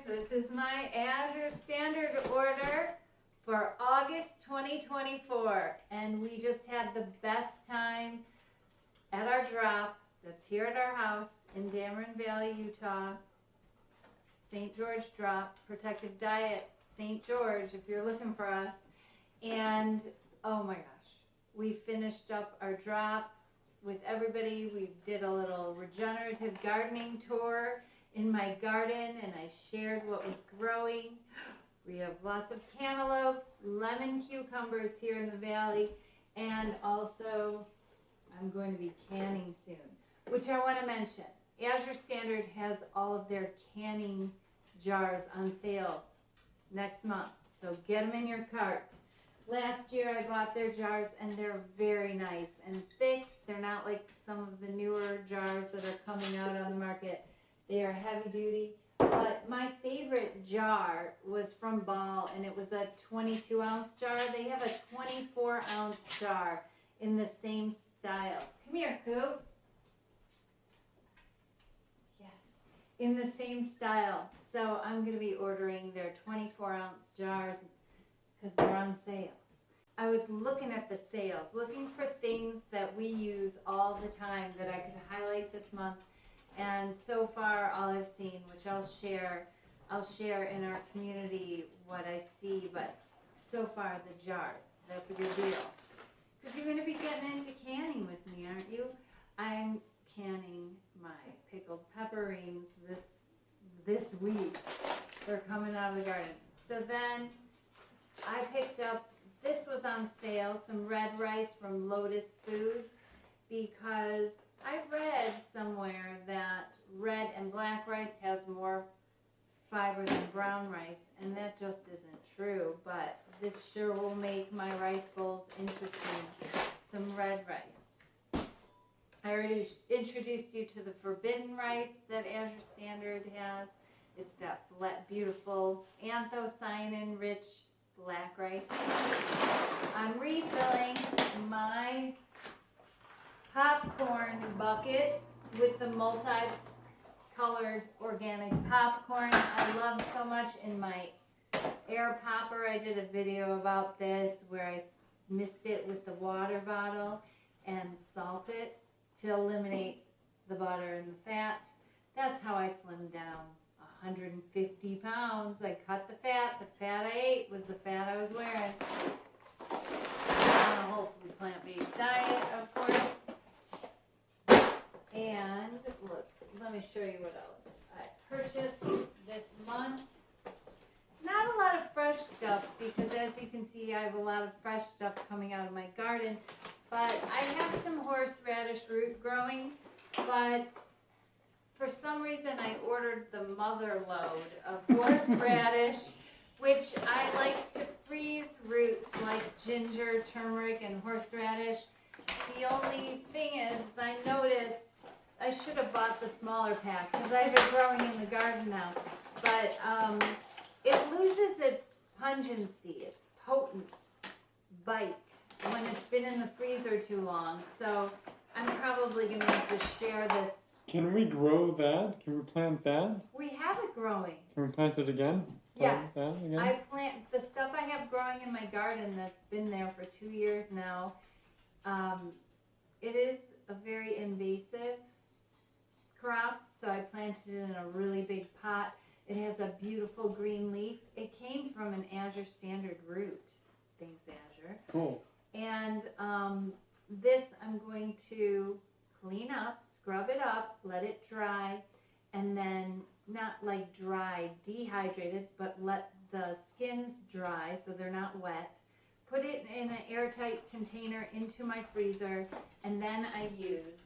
This is my Azure standard order for August 2024. And we just had the best time at our drop that's here at our house in Dameron Valley, Utah. St. George drop, Protective Diet, St. George, if you're looking for us. And oh my gosh, we finished up our drop with everybody. We did a little regenerative gardening tour in my garden, and I shared what was growing. We have lots of cantaloupes, lemon cucumbers here in the valley, and also I'm going to be canning soon, which I want to mention. Azure Standard has all of their canning jars on sale next month, so get them in your cart. Last year I bought their jars, and they're very nice and thick. They're not like some of the newer jars that are coming out on the market. They are heavy duty, but my favorite jar was from Ball, and it was a 22-ounce jar. They have a 24-ounce jar in the same style. Come here, Coop. Yes, in the same style. So I'm going to be ordering their 24-ounce jars because they're on sale. I was looking at the sales, looking for things that we use all the time that I could highlight this month. And so far, all I've seen, which I'll share in our community what I see, but so far the jars, that's a good deal. Because you're going to be getting into canning with me, aren't you? I'm canning my pickled pepperines this week. They're coming out of the garden. So then I picked up, this was on sale, some red rice from Lotus Foods, because I read somewhere that red and black rice has more fiber than brown rice, and that just isn't true, but this sure will make my rice bowls interesting. Some red rice. I already introduced you to the forbidden rice that Azure Standard has. It's got beautiful anthocyanin-rich black rice. I'm refilling my popcorn bucket with the multi-colored organic popcorn I love so much in my air popper. I did a video about this where I mixed it with the water bottle and salt it to eliminate the butter and the fat. That's how I slimmed down 150 pounds. I cut the fat. The fat I ate was the fat I was wearing. On a whole food plant-based diet, of course. And let me show you what else I purchased this month. Not a lot of fresh stuff, because as you can see, I have a lot of fresh stuff coming out of my garden. But I have some horseradish root growing, but for some reason I ordered the mother load of horseradish, which I like to freeze roots like ginger, turmeric, and horseradish. The only thing is, I noticed I should have bought the smaller pack because I have it growing in the garden now. But it loses its pungency, its potent bite when it's been in the freezer too long. So I'm probably going to have to share this. Can we grow that? Can we plant that? We have it growing. Can we plant it again? Yes. That again? I plant the stuff I have growing in my garden that's been there for 2 years now. It is a very invasive crop, so I planted it in a really big pot. It has a beautiful green leaf. It came from an Azure Standard root. Thanks, Azure. Cool. And this I'm going to clean up, scrub it up, let it dry, and then not like dry, dehydrated, but let the skins dry so they're not wet. Put it in an airtight container into my freezer, and then I use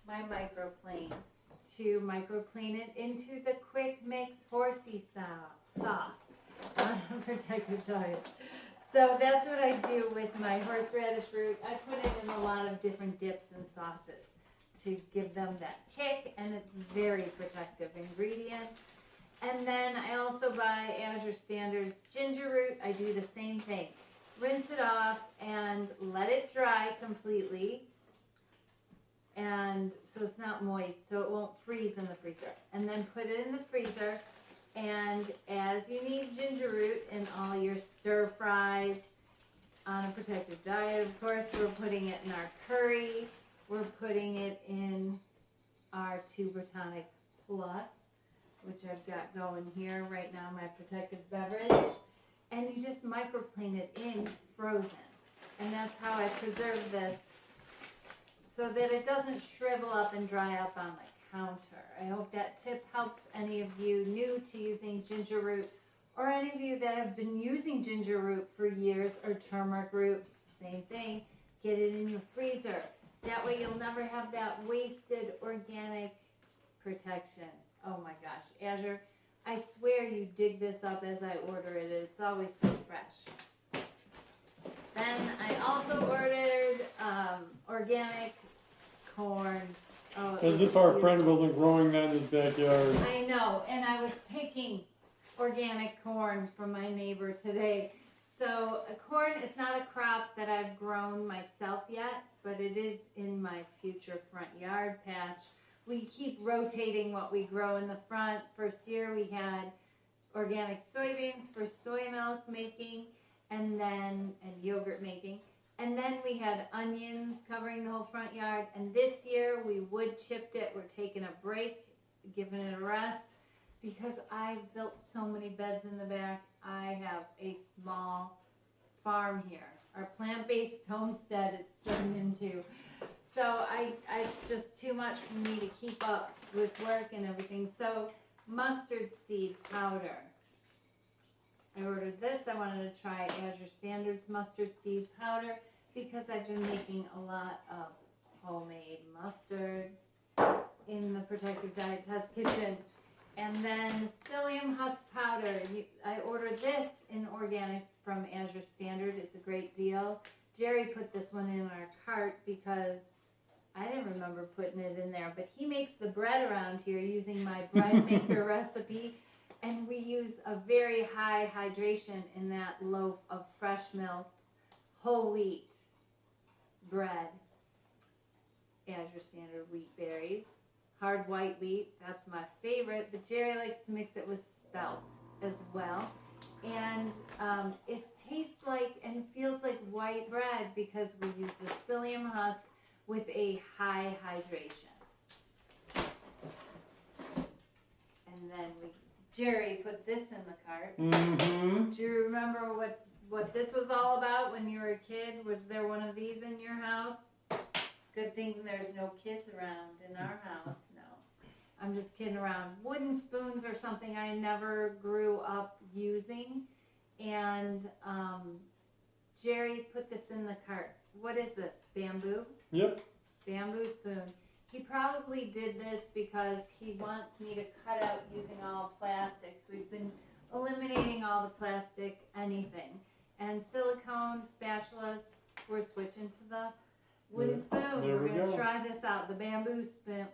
my microplane to microplane it into the quick mix horsey sauce on a Protective Diet. So that's what I do with my horseradish root. I put it in a lot of different dips and sauces to give them that kick, and it's very protective ingredient. And then I also buy Azure Standard ginger root. I do the same thing. Rinse it off and let it dry completely. And and so it's not moist, so it won't freeze in the freezer. And then put it in the freezer, and as you need ginger root in all your stir fries, on a protective diet, of course, we're putting it in our curry, we're putting it in our Tubertonic Plus, which I've got going here right now, my protective beverage, and you just microplane it in frozen. And that's how I preserve this, so that it doesn't shrivel up and dry up on the counter. I hope that tip helps any of you new to using ginger root, or any of you that have been using ginger root for years, or turmeric root, same thing. Get it in your freezer. That way you'll never have that wasted organic protection. Oh my gosh, Azure, I swear you dig this up as I order it. It's always so fresh. Then I also ordered organic corn. Oh, As if our friend wasn't growing that in his backyard. I know, and I was picking organic corn from my neighbor today. So corn is not a crop that I've grown myself yet, but it is in my future front yard patch. We keep rotating what we grow in the front. First year we had organic soybeans for soy milk making, and yogurt making. And then we had onions covering the whole front yard. And this year we wood chipped it. We're taking a break, giving it a rest, because I've built so many beds in the back. I have a small farm here. Our plant-based homestead it's turned into. So it's just too much for me to keep up with work and everything. So mustard seed powder. I ordered this. I wanted to try Azure Standards mustard seed powder because I've been making a lot of homemade mustard in the Protective Diet Test kitchen. And then psyllium husk powder. I ordered this in organics from Azure Standard. It's a great deal. Jerry put this one in our cart because I didn't remember putting it in there, but he makes the bread around here using my bread maker recipe, and we use a very high hydration in that loaf of fresh milk, whole wheat bread. Azure Standard wheat berries, hard white wheat, that's my favorite, but Jerry likes to mix it with spelt as well. And it tastes like and feels like white bread because we use the psyllium husk with a high hydration. And then Jerry put this in the cart. Mm-hmm. Do you remember what this was all about when you were a kid? Was there one of these in your house? Good thing there's no kids around in our house. No, I'm just kidding around. Wooden spoons are something I never grew up using. And Jerry put this in the cart. What is this? Bamboo? Yep. Bamboo spoon. He probably did this because he wants me to cut out using all plastics. We've been eliminating all the plastic anything. And silicone spatulas, we're switching to the wooden spoon. There we We're going to go. try this out, the bamboo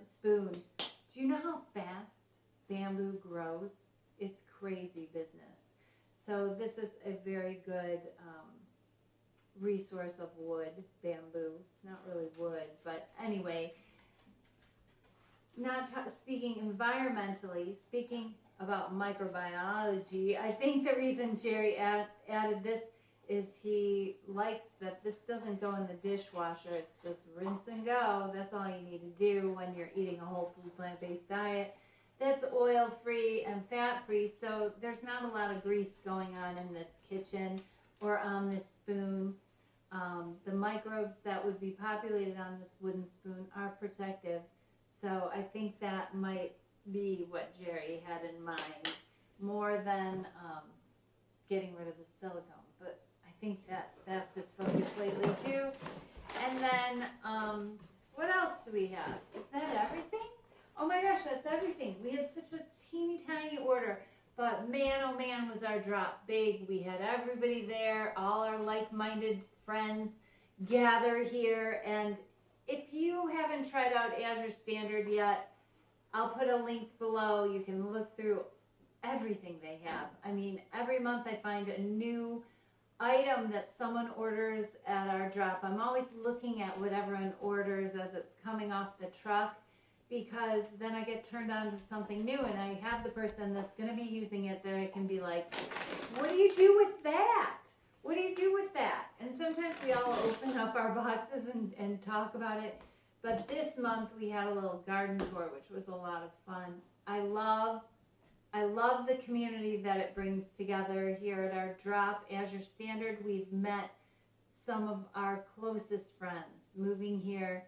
spoon. Do you know how fast bamboo grows? It's crazy business. So this is a very good resource of wood, bamboo. It's not really wood, but anyway, speaking environmentally, speaking about microbiology, I think the reason Jerry added this is he likes that this doesn't go in the dishwasher. It's just rinse and go. That's all you need to do when you're eating a whole food plant-based diet that's oil-free and fat-free. So there's not a lot of grease going on in this kitchen or on this spoon. The microbes that would be populated on this wooden spoon are protective. So I think that might be what Jerry had in mind, more than getting rid of the silicone. But I think that's his focus lately too. And then what else do we have? Is that everything? Oh my gosh, that's everything. We had such a teeny tiny order, but man, oh man, was our drop big. We had everybody there, all our like-minded friends gather here. And if you haven't tried out Azure Standard yet, I'll put a link below. You can look through everything they have. I mean, every month I find a new item that someone orders at our drop, I'm always looking at what everyone orders as it's coming off the truck, because then I get turned on to something new and I have the person that's going to be using it that I can be like, what do you do with that? What do you do with that? And sometimes we all open up our boxes and talk about it. But this month we had a little garden tour, which was a lot of fun. I love the community that it brings together here at our drop. Azure Standard, we've met some of our closest friends moving here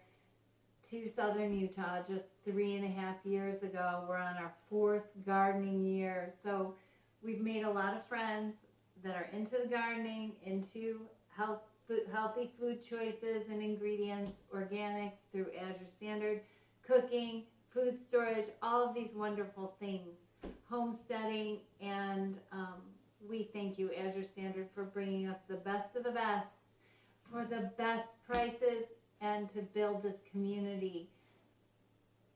to southern Utah just 3.5 years ago. We're on our 4th gardening year. So we've made a lot of friends that are into the gardening, into healthy food choices and ingredients, organics through Azure Standard, cooking, food storage, all of these wonderful things, homesteading, and we thank you, Azure Standard, for bringing us the best of the best for the best prices and to build this community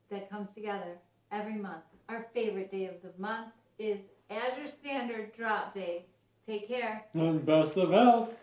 that comes together every month. Our favorite day of the month is Azure Standard Drop Day. Take care. And best of health.